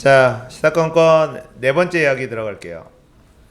자, 시사건건 네 번째 이야기 들어갈게요.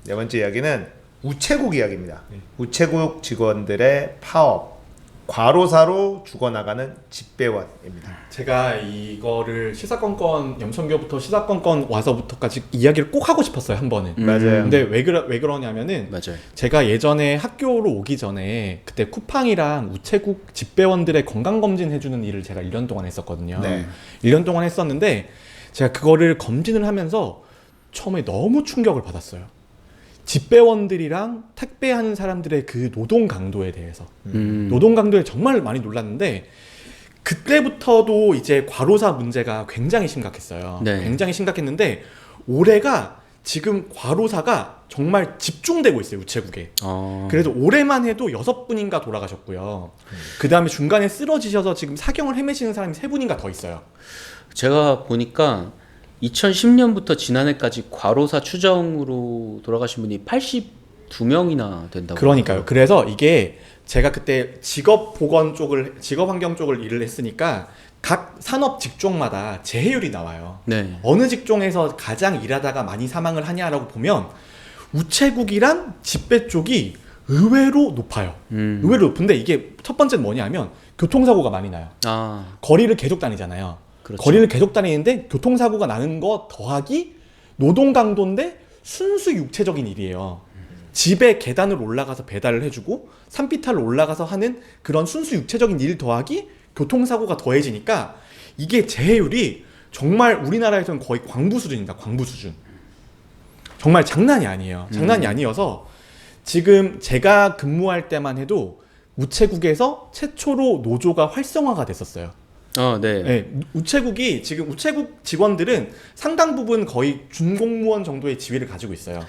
네 번째 이야기는 우체국 이야기입니다. 우체국 직원들의 파업, 과로사로 죽어나가는 집배원입니다. 제가 이거를 시사건건 염천교부터 시사건건 와서부터까지 이야기를 꼭 하고 싶었어요, 한 번은. 맞아요. 근데 왜 그러냐면은 맞아요. 제가 예전에 학교로 오기 전에 그때 쿠팡이랑 우체국 집배원들의 건강검진 해주는 일을 제가 1년 동안 했었거든요. 네. 1년 동안 했었는데 제가 그거를 검진을 하면서 처음에 너무 충격을 받았어요. 집배원들이랑 택배하는 사람들의 그 노동 강도에 대해서 노동 강도에 정말 많이 놀랐는데 그때부터도 이제 과로사 문제가 굉장히 심각했어요. 네. 굉장히 심각했는데 올해가 지금 과로사가 정말 집중되고 있어요, 우체국에. 그래도 올해만 해도 6분인가 돌아가셨고요. 그 다음에 중간에 쓰러지셔서 지금 사경을 헤매시는 사람이 3분인가 더 있어요. 제가 보니까 2010년부터 지난해까지 과로사 추정으로 돌아가신 분이 82명이나 된다고. 그러니까요. 그래서 이게 제가 그때 직업환경 쪽을 일을 했으니까 각 산업 직종마다 재해율이 나와요. 네. 어느 직종에서 가장 일하다가 많이 사망을 하냐라고 보면 우체국이랑 집배 쪽이 의외로 높아요. 의외로 높은데 이게 첫 번째는 뭐냐면 교통사고가 많이 나요. 거리를 계속 다니잖아요. 그렇죠. 거리를 계속 다니는데 교통사고가 나는 거 더하기 노동 강도인데 순수 육체적인 일이에요. 집에 계단을 올라가서 배달을 해주고 산비탈로 올라가서 하는 그런 순수 육체적인 일 더하기 교통사고가 더해지니까 이게 재해율이 정말 우리나라에서는 거의 광부 수준입니다. 광부 수준. 정말 장난이 아니에요. 장난이 아니어서 지금 제가 근무할 때만 해도 우체국에서 최초로 노조가 활성화가 됐었어요. 네. 네, 우체국이 지금 우체국 직원들은 상당 부분 거의 준공무원 정도의 지위를 가지고 있어요.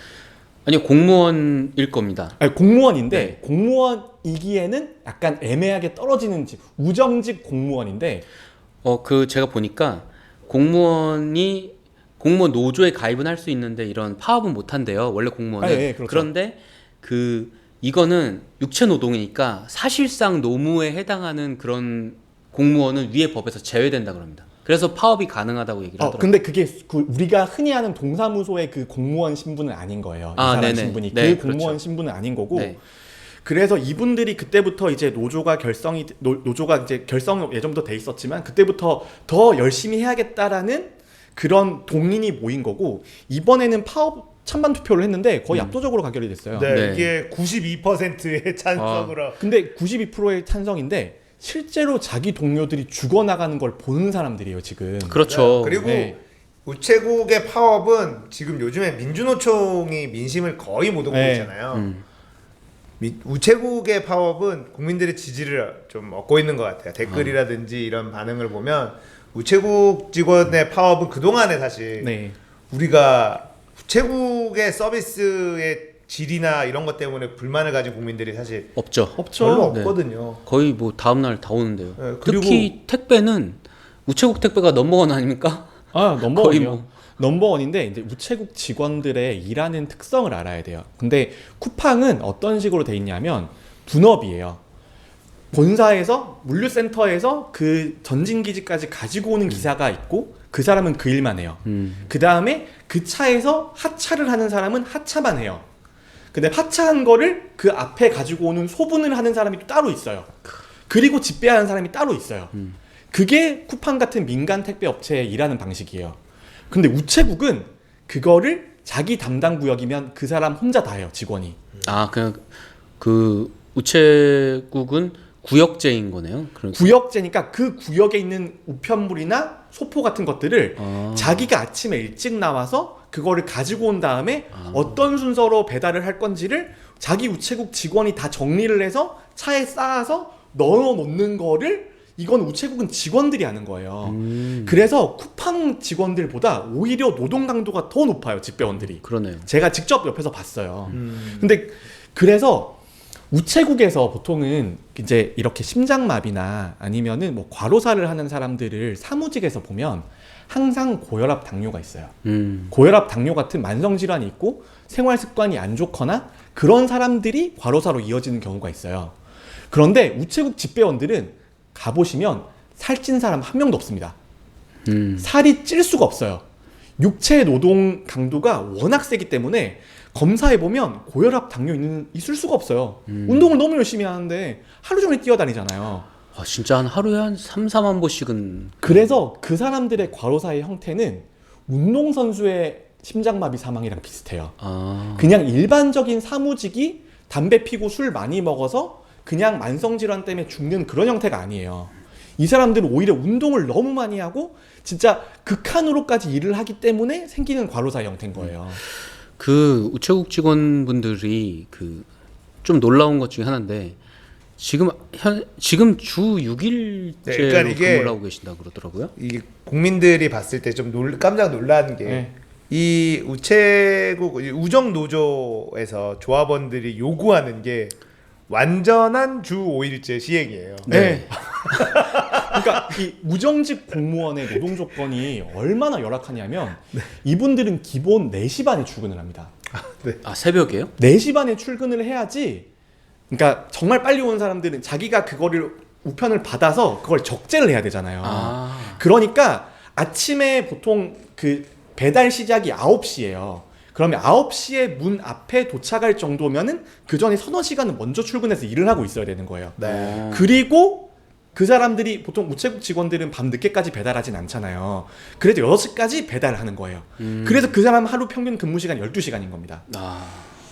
아니요, 공무원일 겁니다. 아니, 공무원인데 네. 공무원이기에는 약간 애매하게 떨어지는 우정직 공무원인데 제가 보니까 공무원 노조에 가입은 할 수 있는데 이런 파업은 못 한대요. 원래 공무원은. 예, 그렇죠. 그런데 이거는 육체 노동이니까 사실상 노무에 해당하는 그런 공무원은 위에 법에서 제외된다 그럽니다. 그래서 파업이 가능하다고 얘기를 하더라고요. 근데 그게 우리가 흔히 아는 동사무소의 그 공무원 신분은 아닌 거예요. 이 사람 네네. 신분이 네, 그 공무원 그렇죠. 신분은 아닌 거고. 네. 그래서 이분들이 그때부터 이제 노조가 이제 결성 예전부터 돼 있었지만 그때부터 더 열심히 해야겠다라는 그런 동인이 모인 거고 이번에는 파업 찬반 투표를 했는데 거의 압도적으로 가결이 됐어요. 네, 네. 이게 92%의 찬성으로. 근데 92%의 찬성인데 실제로 자기 동료들이 죽어나가는 걸 보는 사람들이에요 지금. 그렇죠. 그리고 네. 우체국의 파업은 지금 요즘에 민주노총이 민심을 거의 못 얻고 네. 있잖아요. 우체국의 파업은 국민들의 지지를 좀 얻고 있는 것 같아요. 댓글이라든지 이런 반응을 보면 우체국 직원의 파업은 그동안에 사실 네. 우리가 우체국의 서비스의 질이나 이런 것 때문에 불만을 가진 국민들이 사실 없죠. 별로 네. 없거든요. 거의 뭐 다음날 다 오는데요. 네, 그리고 특히 택배는 우체국 택배가 넘버원 아닙니까? 넘버원이요. 거의 넘버원인데 이제 우체국 직원들의 일하는 특성을 알아야 돼요. 근데 쿠팡은 어떤 식으로 돼 있냐면 분업이에요. 본사에서 물류센터에서 그 전진기지까지 가지고 오는 기사가 있고 그 사람은 그 일만 해요. 그 다음에 그 차에서 하차를 하는 사람은 하차만 해요. 근데 하차한 거를 그 앞에 가지고 오는 소분을 하는 사람이 또 따로 있어요. 그리고 집배하는 사람이 따로 있어요. 그게 쿠팡 같은 민간 택배 업체에 일하는 방식이에요. 근데 우체국은 그거를 자기 담당 구역이면 그 사람 혼자 다 해요, 직원이. 그냥 그 우체국은 구역제인 거네요. 그러니까. 구역제니까 그 구역에 있는 우편물이나 소포 같은 것들을 자기가 아침에 일찍 나와서 그거를 가지고 온 다음에 어떤 순서로 배달을 할 건지를 자기 우체국 직원이 다 정리를 해서 차에 쌓아서 넣어 놓는 거를 이건 우체국은 직원들이 하는 거예요. 그래서 쿠팡 직원들보다 오히려 노동 강도가 더 높아요, 집배원들이. 그러네요. 제가 직접 옆에서 봤어요. 근데 그래서 우체국에서 보통은 이제 이렇게 심장마비나 아니면은 뭐 과로사를 하는 사람들을 사무직에서 보면 항상 고혈압 당뇨가 있어요. 고혈압 당뇨 같은 만성 질환이 있고 생활 습관이 안 좋거나 그런 사람들이 과로사로 이어지는 경우가 있어요. 그런데 우체국 집배원들은 가보시면 살찐 사람 한 명도 없습니다. 살이 찔 수가 없어요. 육체 노동 강도가 워낙 세기 때문에 검사해 보면 고혈압, 당뇨 있을 수가 없어요. 운동을 너무 열심히 하는데 하루 종일 뛰어다니잖아요. 아, 진짜 하루에 한 3, 4만 보씩은. 그래서 그 사람들의 과로사의 형태는 운동선수의 심장마비 사망이랑 비슷해요. 아. 그냥 일반적인 사무직이 담배 피고 술 많이 먹어서 그냥 만성질환 때문에 죽는 그런 형태가 아니에요. 이 사람들은 오히려 운동을 너무 많이 하고 진짜 극한으로까지 일을 하기 때문에 생기는 과로사 형태인 거예요. 그 우체국 직원분들이 그 좀 놀라운 것 중에 하나인데 지금 주 6일째로 네, 그러니까 이게 근무를 하고 계신다 그러더라고요. 이 국민들이 봤을 때 좀 깜짝 놀란 게 이 우체국 우정 노조에서 조합원들이 요구하는 게 완전한 주 5일제 시행이에요. 네. 그러니까 이 무정직 공무원의 노동 조건이 얼마나 열악하냐면 이분들은 기본 4시 반에 출근을 합니다. 아, 새벽에요? 4시 반에 출근을 해야지. 그러니까 정말 빨리 온 사람들은 자기가 그거를 우편을 받아서 그걸 적재를 해야 되잖아요. 아. 그러니까 아침에 보통 그 배달 시작이 9시예요. 그러면 9시에 문 앞에 도착할 정도면은 그 전에 서너 시간은 먼저 출근해서 일을 하고 있어야 되는 거예요. 네. 그리고 그 사람들이 보통 우체국 직원들은 밤 늦게까지 배달하진 않잖아요. 그래도 6시까지 배달을 하는 거예요. 그래서 그 사람 하루 평균 근무 시간 12시간인 겁니다. 아.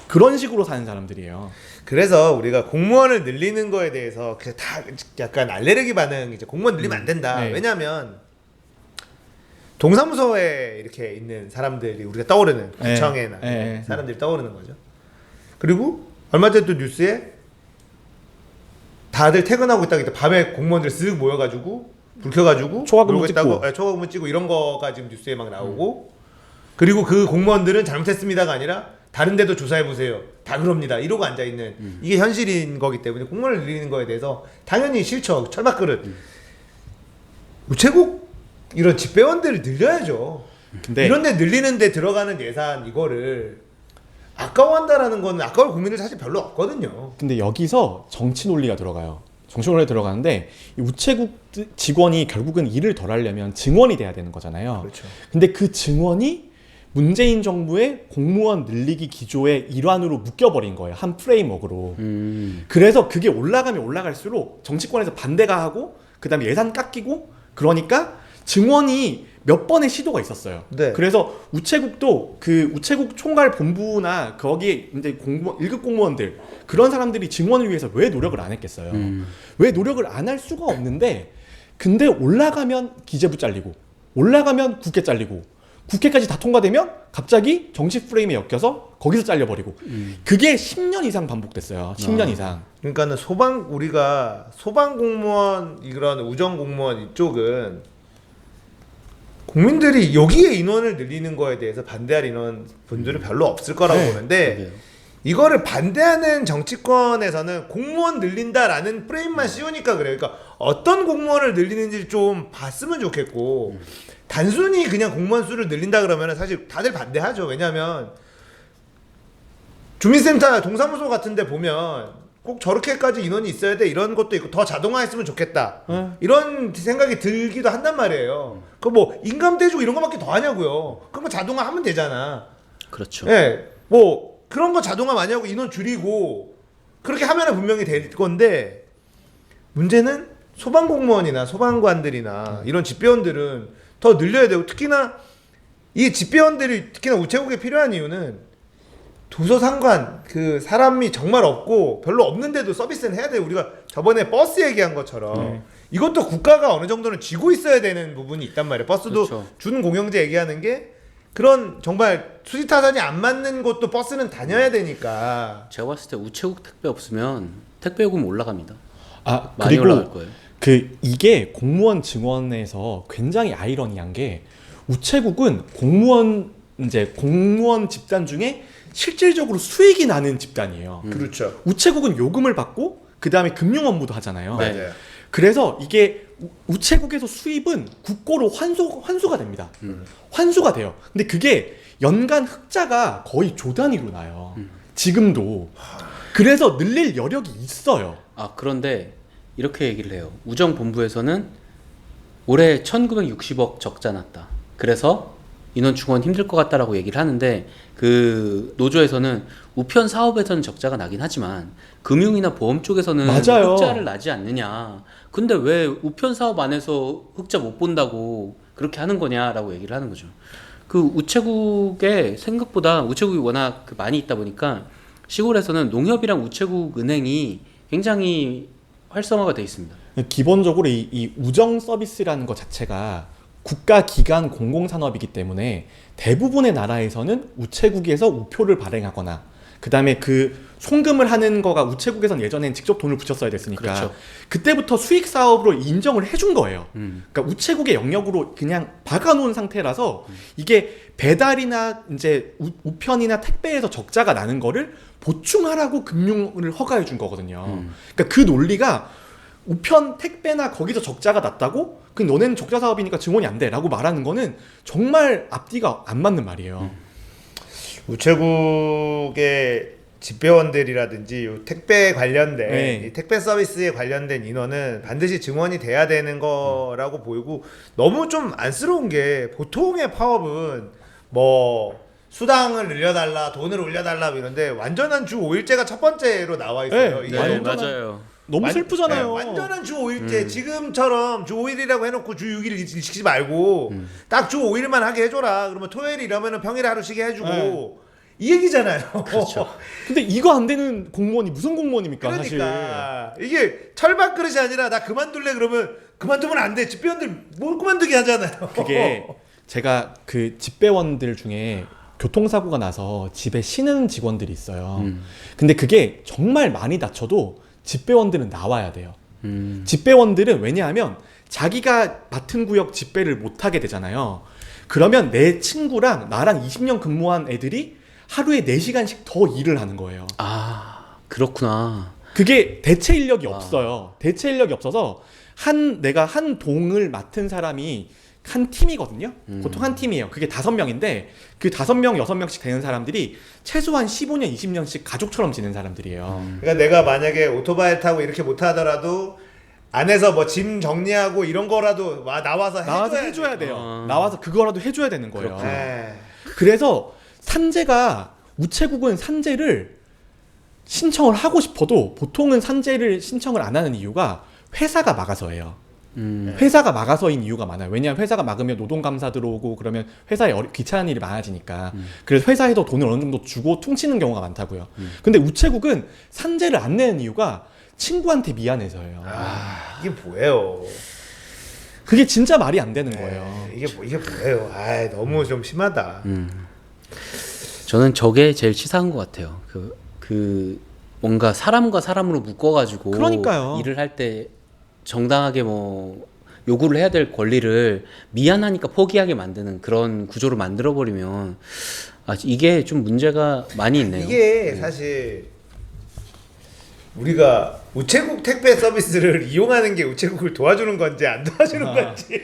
그런 식으로 사는 사람들이에요. 그래서 우리가 공무원을 늘리는 거에 대해서 그냥 다 약간 알레르기 반응, 이제 공무원 늘리면 안 된다. 네. 왜냐하면 동사무소에 이렇게 있는 사람들이 우리가 떠오르는 구청에나 네. 사람들이 떠오르는 거죠. 그리고 얼마 전에 또 뉴스에 다들 퇴근하고 있다가 밤에 공무원들 쓱 모여가지고 불 켜가지고 초과근무 놀고 있다고, 찍고. 초과근무 찍고 이런 거가 지금 뉴스에 막 나오고 그리고 그 공무원들은 잘못했습니다가 아니라 다른 데도 조사해보세요. 다 그럽니다. 이러고 앉아있는 이게 현실인 거기 때문에 공무원을 늘리는 거에 대해서 당연히 싫죠. 철밥그릇. 우체국 이런 집배원들을 늘려야죠. 근데 이런 데 늘리는 데 들어가는 예산 이거를 아까워한다라는 거는 아까울 국민들 사실 별로 없거든요. 근데 여기서 정치 논리가 들어가요. 정치 논리가 들어가는데 이 우체국 직원이 결국은 일을 덜 하려면 증원이 돼야 되는 거잖아요. 그렇죠. 근데 그 증원이 문재인 정부의 공무원 늘리기 기조의 일환으로 묶여버린 거예요. 한 프레임워크로. 그래서 그게 올라가면 올라갈수록 정치권에서 반대가 하고 그 다음에 예산 깎이고 그러니까 증원이 몇 번의 시도가 있었어요. 네. 그래서 우체국도 그 우체국 총괄 본부나 거기에 이제 공무원 1급 공무원들 그런 사람들이 증원을 위해서 왜 노력을 안 했겠어요. 왜 노력을 안 할 수가 없는데 근데 올라가면 기재부 잘리고 올라가면 국회 잘리고 국회까지 다 통과되면 갑자기 정치 프레임에 엮여서 거기서 잘려버리고 그게 10년 이상 반복됐어요. 10년 이상. 그러니까는 우리가 소방 공무원 이런 우정 공무원 이쪽은 국민들이 여기에 인원을 늘리는 거에 대해서 반대할 인원 분들은 별로 없을 거라고 네. 보는데 그러게요. 이거를 반대하는 정치권에서는 공무원 늘린다라는 프레임만 씌우니까 그래요. 그러니까 어떤 공무원을 늘리는지 좀 봤으면 좋겠고 단순히 그냥 공무원 수를 늘린다 그러면 사실 다들 반대하죠. 왜냐하면 주민센터 동사무소 같은 데 보면 꼭 저렇게까지 인원이 있어야 돼 이런 것도 있고 더 자동화했으면 좋겠다 이런 생각이 들기도 한단 말이에요. 그 뭐 인감 떼주고 이런 거밖에 더 하냐고요. 그런 거 자동화하면 되잖아. 그렇죠. 예, 뭐 그런 거 자동화 많이 하고 인원 줄이고 그렇게 하면은 분명히 될 건데 문제는 소방 공무원이나 소방관들이나 이런 집배원들은 더 늘려야 되고 특히나 이 집배원들이 특히나 우체국에 필요한 이유는 도서상관 그 사람이 정말 없고 별로 없는데도 서비스는 해야 돼요. 우리가 저번에 버스 얘기한 것처럼 이것도 국가가 어느 정도는 쥐고 있어야 되는 부분이 있단 말이에요. 버스도 그렇죠. 준공영제 얘기하는 게 그런 정말 수지타산이 안 맞는 곳도 버스는 다녀야 되니까. 제가 봤을 때 우체국 택배 없으면 택배 요금 올라갑니다. 아 많이 올라갈 거예요. 그 이게 공무원 증원에서 굉장히 아이러니한 게 우체국은 공무원 집단 중에 실질적으로 수익이 나는 집단이에요. 그렇죠. 우체국은 요금을 받고 그 다음에 금융 업무도 하잖아요. 네. 맞아요. 그래서 이게 우체국에서 수입은 국고로 환수가 됩니다. 환수가 돼요. 근데 그게 연간 흑자가 거의 조 단위로 나요. 지금도. 그래서 늘릴 여력이 있어요. 아, 그런데 이렇게 얘기를 해요. 우정본부에서는 올해 1960억 적자 났다. 그래서 인원 충원 힘들 것 같다라고 얘기를 하는데 그 노조에서는 우편 사업에서는 적자가 나긴 하지만 금융이나 보험 쪽에서는 맞아요. 흑자를 나지 않느냐. 근데 왜 우편 사업 안에서 흑자 못 본다고 그렇게 하는 거냐라고 얘기를 하는 거죠. 그 우체국에 생각보다 우체국이 워낙 그 많이 있다 보니까 시골에서는 농협이랑 우체국 은행이 굉장히 활성화가 돼 있습니다. 기본적으로 이 우정 서비스라는 것 자체가 국가 기관 공공산업이기 때문에 대부분의 나라에서는 우체국에서 우표를 발행하거나 그 다음에 그 송금을 하는 거가 우체국에서는 예전엔 직접 돈을 붙였어야 됐으니까 그렇죠. 그때부터 수익 사업으로 인정을 해준 거예요. 그러니까 우체국의 영역으로 그냥 박아놓은 상태라서 이게 배달이나 이제 우편이나 택배에서 적자가 나는 거를 보충하라고 금융을 허가해 준 거거든요. 그러니까 그 논리가 우편 택배나 거기서 적자가 났다고 그 너네는 적자 사업이니까 증원이 안 돼라고 말하는 거는 정말 앞뒤가 안 맞는 말이에요. 우체국의 집배원들이라든지 요 택배 관련된 네. 이 택배 서비스에 관련된 인원은 반드시 증원이 돼야 되는 거라고 보이고 너무 좀 안쓰러운 게 보통의 파업은 뭐 수당을 늘려달라 돈을 올려달라 이런데 완전한 주 5일제가 첫 번째로 나와 있어요. 네, 이게 완전한- 맞아요. 너무 슬프잖아요. 완전한 주 5일제 지금처럼 주 5일이라고 해놓고 주 6일 시키지 말고 딱 주 5일만 하게 해줘라. 그러면 토요일 이러면은 평일 하루 쉬게 해주고 네. 이 얘기잖아요. 그렇죠. 근데 이거 안 되는 공무원이 무슨 공무원입니까 그러니까 이게 철밥 그릇이 아니라 나 그만둘래 그러면 그만두면 안 돼. 집배원들 뭘 그만두게 하잖아요. 그게 제가 그 집배원들 중에 교통사고가 나서 집에 쉬는 직원들이 있어요. 근데 그게 정말 많이 다쳐도 집배원들은 나와야 돼요. 집배원들은 왜냐하면 자기가 맡은 구역 집배를 못하게 되잖아요. 그러면 내 친구랑 나랑 20년 근무한 애들이 하루에 4시간씩 더 일을 하는 거예요. 아 그렇구나. 그게 대체 인력이 없어요. 대체 인력이 없어서 내가 한 동을 맡은 사람이 한 팀이거든요. 보통 한 팀이에요. 그게 5명인데 그 5명, 6명씩 되는 사람들이 최소한 15년, 20년씩 가족처럼 지낸 사람들이에요. 그러니까 내가 만약에 오토바이 타고 이렇게 못하더라도 안에서 뭐 짐 정리하고 이런 거라도 나와서 해줘야 돼요. 아. 나와서 그거라도 해줘야 되는 거예요. 그렇구나. 네. 그래서 산재가 우체국은 산재를 신청을 하고 싶어도 보통은 산재를 신청을 안 하는 이유가 회사가 막아서예요. 회사가 막아서인 이유가 많아요. 왜냐하면 회사가 막으면 노동감사 들어오고 그러면 회사에 귀찮은 일이 많아지니까. 그래서 회사에도 돈을 어느 정도 주고 퉁치는 경우가 많다고요. 근데 우체국은 산재를 안 내는 이유가 친구한테 미안해서예요. 아 이게 뭐예요? 그게 진짜 말이 안 되는 거예요. 이게 뭐예요? 아 너무 좀 심하다. 저는 저게 제일 치사한 것 같아요. 그 뭔가 사람과 사람으로 묶어가지고 그러니까요. 일을 할 때 정당하게 뭐 요구를 해야 될 권리를 미안하니까 포기하게 만드는 그런 구조로 만들어 버리면 이게 좀 문제가 많이 있네요. 이게 사실 우리가 우체국 택배 서비스를 이용하는 게 우체국을 도와주는 건지 안 도와주는 건지.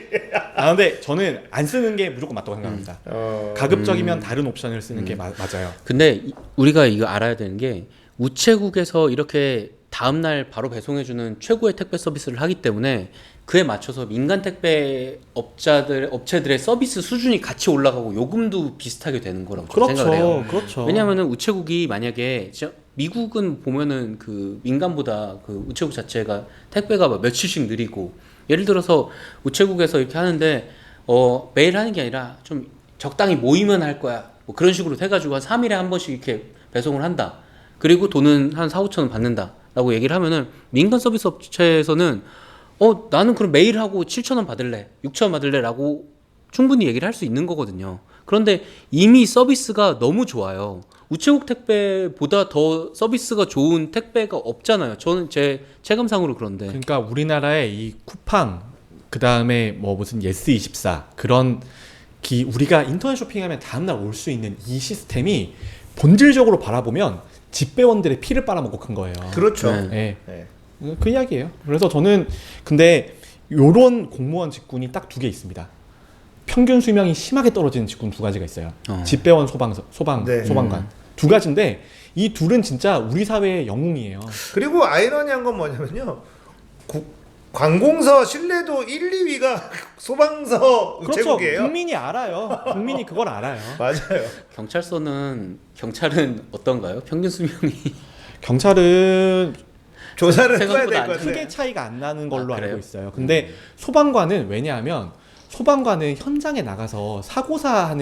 근데 저는 안 쓰는 게 무조건 맞다고 생각합니다. 가급적이면 다른 옵션을 쓰는 게 맞아요. 근데 우리가 이거 알아야 되는 게 우체국에서 이렇게 다음날 바로 배송해주는 최고의 택배 서비스를 하기 때문에 그에 맞춰서 민간 택배 업체들의 서비스 수준이 같이 올라가고 요금도 비슷하게 되는 거라고 저는 생각을 해요. 그렇죠. 왜냐하면은 우체국이 만약에 미국은 보면은 그 민간보다 그 우체국 자체가 택배가 막 며칠씩 느리고 예를 들어서 우체국에서 이렇게 하는데 매일 하는 게 아니라 좀 적당히 모이면 할 거야 뭐 그런 식으로 해가지고 한 3일에 한 번씩 이렇게 배송을 한다. 그리고 돈은 한 4, 5천 원 받는다 라고 얘기를 하면은 민간 서비스 업체에서는 나는 그럼 매일 하고 7천 원 받을래 6천 원 받을래 라고 충분히 얘기를 할 수 있는 거거든요. 그런데 이미 서비스가 너무 좋아요. 우체국 택배보다 더 서비스가 좋은 택배가 없잖아요. 저는 제 체감상으로 그런데. 그러니까 우리나라의 이 쿠팡 그 다음에 뭐 무슨 예스24 그런 우리가 인터넷 쇼핑하면 다음날 올 수 있는 이 시스템이 본질적으로 바라보면 집배원들의 피를 빨아먹고 큰 거예요. 그렇죠. 네. 네. 그 이야기예요. 그래서 저는 근데 요런 공무원 직군이 딱 2개 있습니다. 평균 수명이 심하게 떨어지는 직군 2가지가 있어요. 집배원, 네. 소방관 2가지인데 이 둘은 진짜 우리 사회의 영웅이에요. 그리고 아이러니한 건 뭐냐면요. 관공서 신뢰도 1, 2위가 소방서 그렇죠. 우체국이에요. 국민이 알아요. 국민이 그걸 알아요. 맞아요. 경찰은 어떤가요? 평균 수명이 경찰은 조사를 해봐야 생각보다 될 안 것 같아요. 크게 차이가 안 나는 걸로 아, 그래요? 알고 있어요. 근데 소방관은 왜냐하면 소방관은 현장에 나가서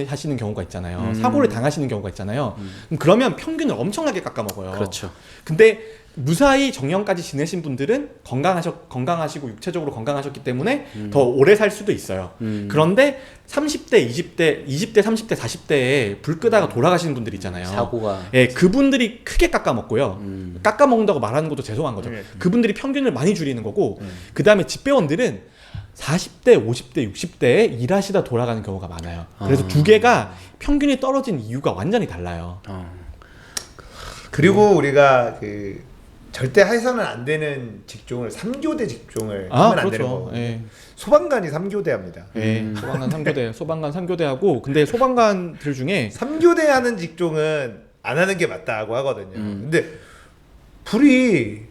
하시는 경우가 있잖아요. 사고를 당하시는 경우가 있잖아요. 그러면 평균을 엄청나게 깎아먹어요. 그렇죠. 근데 무사히 정년까지 지내신 분들은 건강하시고 육체적으로 건강하셨기 때문에 더 오래 살 수도 있어요. 그런데 30대, 20대, 30대, 40대에 불 끄다가 돌아가시는 분들 있잖아요. 사고가 예, 그분들이 크게 깎아먹고요. 깎아먹는다고 말하는 것도 죄송한 거죠. 그분들이 평균을 많이 줄이는 거고, 그 다음에 집배원들은 40대, 50대, 60대에 일하시다 돌아가는 경우가 많아요. 그래서 두 개가 평균이 떨어진 이유가 완전히 달라요. 그리고 우리가 그 절대 해서는 안 되는 직종을 3교대 직종을 하면 안 되는 거고. 예. 소방관이 3교대 합니다. 예, 소방관 3교대 하고, 근데 소방관들 중에 3교대 하는 직종은 안 하는 게 맞다고 하거든요. 근데 불이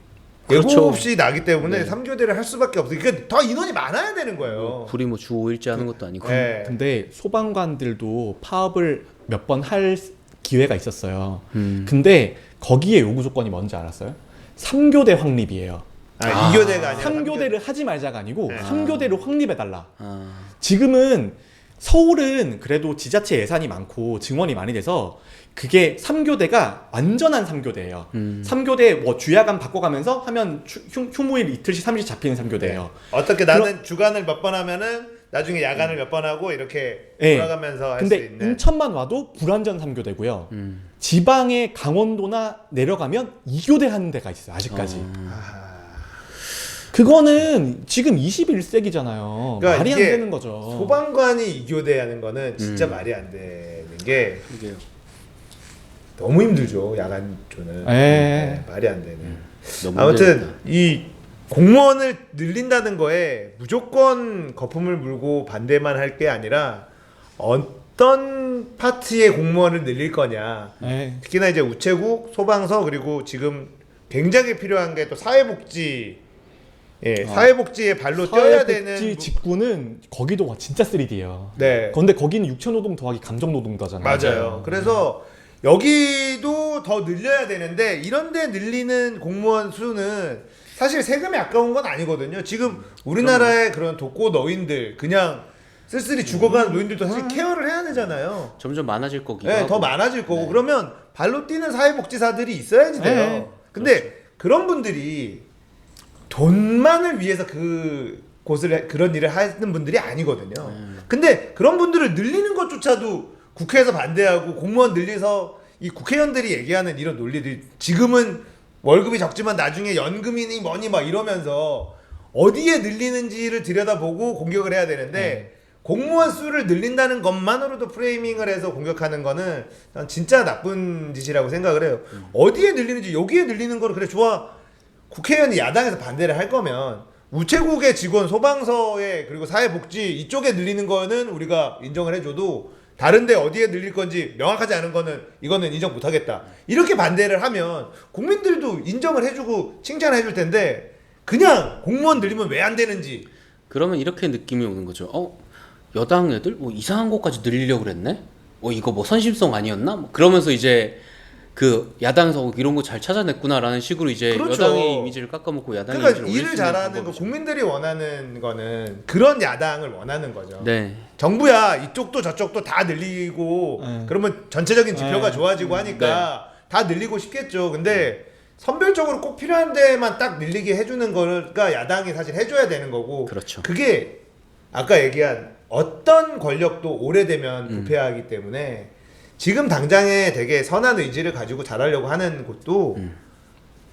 예고 그렇죠. 없이 나기 때문에 네. 3교대를 할 수밖에 없어요. 그러니까 더 인원이 많아야 되는 거예요. 불이 뭐 주 5일째 하는 것도 아니고. 네. 근데 소방관들도 파업을 몇 번 할 기회가 있었어요. 음. 근데 거기에 요구 조건이 뭔지 알았어요? 3교대 확립이에요. 아, 2교대가 아니라 3교대를 하지 말자가 아니고 네. 3교대를 확립해달라. 아. 지금은 서울은 그래도 지자체 예산이 많고 증원이 많이 돼서 그게 3교대가 완전한 3교대예요. 3교대 뭐 주야간 바꿔가면서 하면 휴무일 이틀씩 3일씩 잡히는 3교대예요. 어떻게 나는 주간을 몇 번 하면은 나중에 야간을 몇 번 하고 이렇게 네. 돌아가면서 할 수 근데 있는. 인천만 와도 불완전 3교대고요. 지방의 강원도나 내려가면 2교대 하는 데가 있어요. 아직까지. 그거는 지금 21세기잖아요. 그러니까 말이 안 이게 되는 거죠. 소방관이 2교대 하는 거는 진짜 말이 안 되는 게 이게요. 너무 힘들죠. 야간조는. 에. 네, 말이 안 되는. 너무 아무튼 힘들다. 이 공무원을 늘린다는 거에 무조건 거품을 물고 반대만 할 게 아니라 어떤 파트의 공무원을 늘릴 거냐. 에. 특히나 이제 우체국, 소방서 그리고 지금 굉장히 필요한 게 또 사회복지. 예, 사회복지에 발로 뛰어야 되는 사회복지 직구는 거기도 진짜 3D예요. 네. 근데 거기는 육체노동 더하기 감정노동자잖아요. 맞아요. 그래서 여기도 더 늘려야 되는데 이런데 늘리는 공무원 수는 사실 세금이 아까운 건 아니거든요. 지금 우리나라의 그런 독고 노인들 그냥 쓸쓸히 죽어가는 노인들도 사실 케어를 해야 되잖아요. 점점 많아질 거기도 네, 하고. 더 많아질 거고 그러면 발로 뛰는 사회복지사들이 있어야지 돼요. 네. 근데 그런 분들이 돈만을 위해서 그 곳을 그런 일을 하는 분들이 아니거든요. 근데 그런 분들을 늘리는 것조차도 국회에서 반대하고 공무원 늘려서 이 국회의원들이 얘기하는 이런 논리들 지금은 월급이 적지만 나중에 연금이니 뭐니 막 이러면서 어디에 늘리는지를 들여다보고 공격을 해야 되는데 공무원 수를 늘린다는 것만으로도 프레이밍을 해서 공격하는 거는 난 진짜 나쁜 짓이라고 생각을 해요. 어디에 늘리는지 여기에 늘리는 거를 그래 좋아. 국회의원이 야당에서 반대를 할 거면 우체국의 직원, 소방서에 그리고 사회복지 이쪽에 늘리는 거는 우리가 인정을 해줘도 다른데 어디에 늘릴 건지 명확하지 않은 거는 이거는 인정 못하겠다. 이렇게 반대를 하면 국민들도 인정을 해주고 칭찬해 줄 텐데 그냥 공무원 늘리면 왜 안 되는지. 그러면 이렇게 느낌이 오는 거죠. 여당 애들 뭐 이상한 것까지 늘리려고 그랬네. 이거 뭐 선심성 아니었나? 뭐 그러면서 이제 그 야당에서 이런 거 잘 찾아냈구나라는 식으로 이제 그렇죠. 여당의 이미지를 깎아먹고 야당의 그러니까 이미지를 올릴 일을 수 있는 잘하는 거 방법이죠. 국민들이 원하는 거는 그런 야당을 원하는 거죠. 네. 정부야 이쪽도 저쪽도 다 늘리고 그러면 전체적인 지표가 네. 좋아지고 하니까 다 늘리고 싶겠죠. 근데 선별적으로 꼭 필요한 데만 딱 늘리게 해주는 거가 야당이 사실 해줘야 되는 거고 그렇죠. 그게 아까 얘기한 어떤 권력도 오래되면 부패하기 때문에 지금 당장에 되게 선한 의지를 가지고 잘하려고 하는 곳도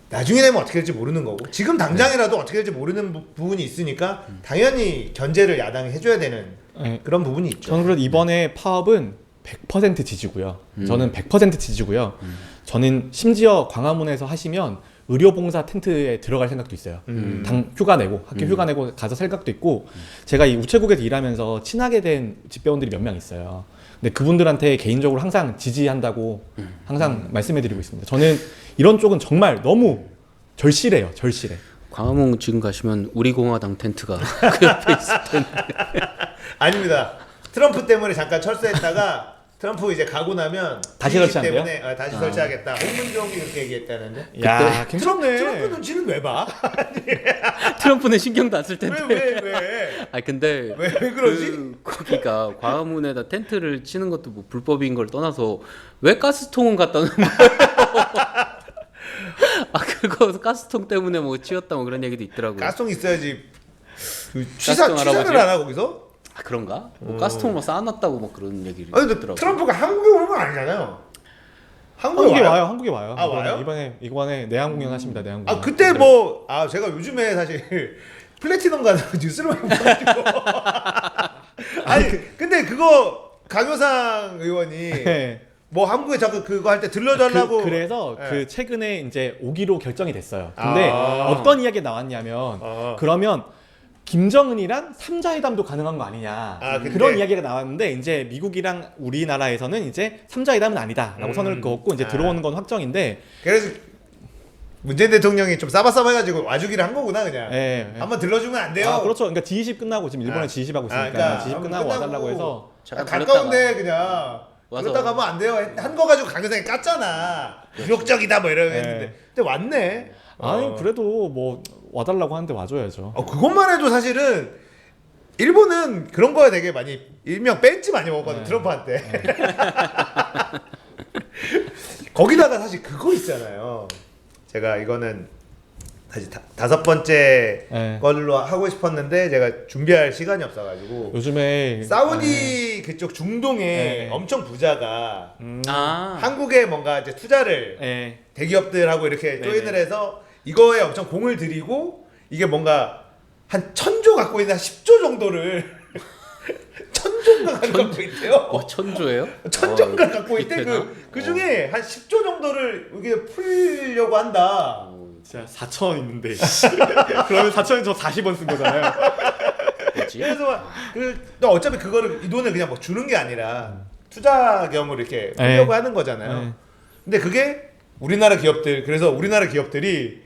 나중에 되면 어떻게 될지 모르는 거고 지금 당장이라도 어떻게 될지 모르는 부분이 있으니까 당연히 견제를 야당이 해줘야 되는 네. 그런 부분이 있죠. 저는 그래도 이번에 파업은 100% 지지고요. 저는 100% 지지고요. 저는 심지어 광화문에서 하시면 의료봉사 텐트에 들어갈 생각도 있어요. 당 휴가 내고 학교 휴가 내고 가서 생각도 있고 제가 이 우체국에서 일하면서 친하게 된 집배원들이 몇 명 있어요. 근데 그분들한테 개인적으로 항상 지지한다고 항상 말씀해드리고 있습니다. 저는 이런 쪽은 정말 너무 절실해요. 절실해. 광화문 지금 가시면 우리 공화당 텐트가 그 옆에 있을 텐데. 아닙니다. 트럼프 때문에 잠깐 철수했다가 트럼프 이제 가고 나면 다시 이슈 설치한대요? 때문에 다시 설치하겠다. 홍문종이 그렇게 얘기했다는데. 야, 괜찮네. 트럼프 눈치는 왜 봐? 트럼프는 신경도 안 쓸 텐데. 왜? 아 근데 왜 그러지? 거기가 광화문에다 텐트를 치는 것도 뭐 불법인 걸 떠나서 왜 가스통은 갖다 놓은 거예요? 아 그거 가스통 때문에 뭐 치웠다 뭐 그런 얘기도 있더라고요. 가스통 있어야지. 그 가스통 취사를 할아버지요? 하나 거기서? 아 그런가? 뭐 가스통 뭐 쌓아놨다고 뭐 그런 얘기를 아니 근데 있더라고요. 트럼프가 한국에 오는 건 아니잖아요. 한국에 와요? 한국에 와요. 아, 와요? 이번에 내한 공연 하십니다. 내한 공연. 아 그때 뭐 제가 요즘에 사실 플래티넘 가서 뉴스를 많이 봐가지고 아니 근데 그거 강효상 의원이 네. 뭐 한국에 자꾸 그거 할 때 들려달라고 그래서 네. 그 최근에 이제 오기로 결정이 됐어요. 근데 아. 어떤 이야기가 나왔냐면 그러면 김정은이랑 3자회담도 가능한 거 아니냐 근데? 그런 이야기가 나왔는데 이제 미국이랑 우리나라에서는 이제 3자회담은 아니다라고 선을 그었고 이제 들어오는 건 확정인데 그래서 문재인 대통령이 좀 싸바싸바해가지고 와주기를 한 거구나 그냥 예, 예. 한번 들러주면 안 돼요. 아 그렇죠. 그러니까 G20 끝나고 지금 일본에 아. G20 하고 있으니까 그러니까 G20 끝나고 끝나고 와달라고 해서 잠깐 가까운데 그냥 와서. 그러다 가면 안 돼요. 한 거 가지고 강효상이 깠잖아. 굴욕적이다 뭐 이러고 했는데 근데 왔네. 아니 그래도 뭐 와달라고 하는데 와줘야죠. 그것만 해도 사실은 일본은 그런 거에 되게 많이 일명 벤치 많이 먹었거든 트럼프한테. 거기다가 사실 그거 있잖아요. 제가 이거는 다시 다섯 번째 네. 걸로 하고 싶었는데 제가 준비할 시간이 없어가지고 요즘에 사우디 그쪽 중동에 네. 엄청 부자가 아 한국에 뭔가 이제 투자를 예. 대기업들하고 이렇게 네네. 조인을 해서 이거에 엄청 공을 들이고 이게 뭔가 한 1000조 갖고 있는 한 10조 정도를 1000조인가 갖고 있대요. 천조예요? 1000조인가 갖고 있대. 되나? 그 중에 한 10조 정도를 이게 풀려고 한다. 진짜 4천 있는데 그러면 4천에 저 40원 쓴 거잖아요. 뭐지? 그래서 또 어차피 그거를 이 돈을 그냥 뭐 주는 게 아니라 투자 겸으로 이렇게 풀려고 하는 거잖아요. 네. 근데 그게 우리나라 기업들 그래서 우리나라 기업들이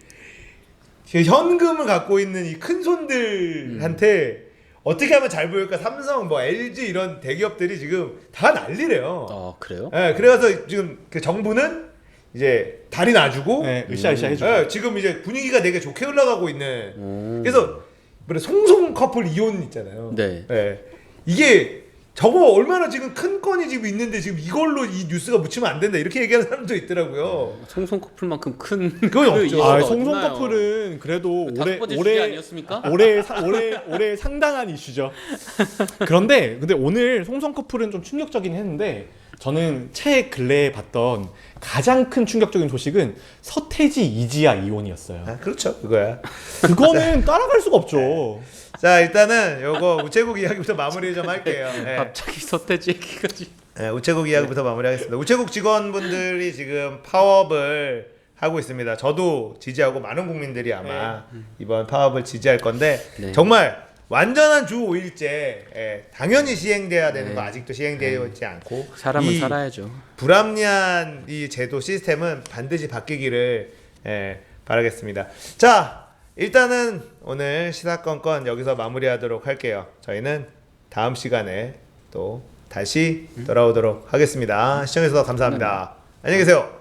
현금을 갖고 있는 이 큰 손들한테 어떻게 하면 잘 보일까? 삼성, 뭐 LG 이런 대기업들이 지금 다 난리래요. 그래요? 예, 그래서 지금 그 정부는 이제 다리 놔주고 네, 으쌰으쌰 해주고. 예, 지금 이제 분위기가 되게 좋게 흘러가고 있는. 그래서 송송 커플 이혼 있잖아요. 네. 예. 이게 저거 얼마나 지금 큰 건이 지금 있는데 지금 이걸로 이 뉴스가 묻히면 안 된다 이렇게 얘기하는 사람도 있더라고요. 송송 커플만큼 큰 그건 없죠. 이슈가 아, 송송 어딨나요? 커플은 그래도 다섯 번째 주제 아니었습니까? 올해 상당한 이슈죠. 그런데 근데 오늘 송송 커플은 좀 충격적이긴 했는데 저는 최 근래에 봤던 가장 큰 충격적인 소식은 서태지 이지아 이혼이었어요. 그렇죠. 그거야. 그거는 따라갈 수가 없죠. 자, 일단은 요거 우체국 이야기부터 마무리 좀 할게요. 예. 갑자기 서태지 얘기까지. 우체국 이야기부터 마무리하겠습니다. 우체국 직원분들이 지금 파업을 하고 있습니다. 저도 지지하고 많은 국민들이 아마 이번 파업을 지지할 건데 네. 정말 완전한 주 5일제 당연히 시행돼야 되는 네. 거 아직도 시행되지 않고 사람은 이 살아야죠. 불합리한 이 제도 시스템은 반드시 바뀌기를 바라겠습니다. 자, 일단은 오늘 시사건건 여기서 마무리하도록 할게요. 저희는 다음 시간에 또 다시 돌아오도록 하겠습니다. 시청해주셔서 감사합니다. 안녕히 계세요.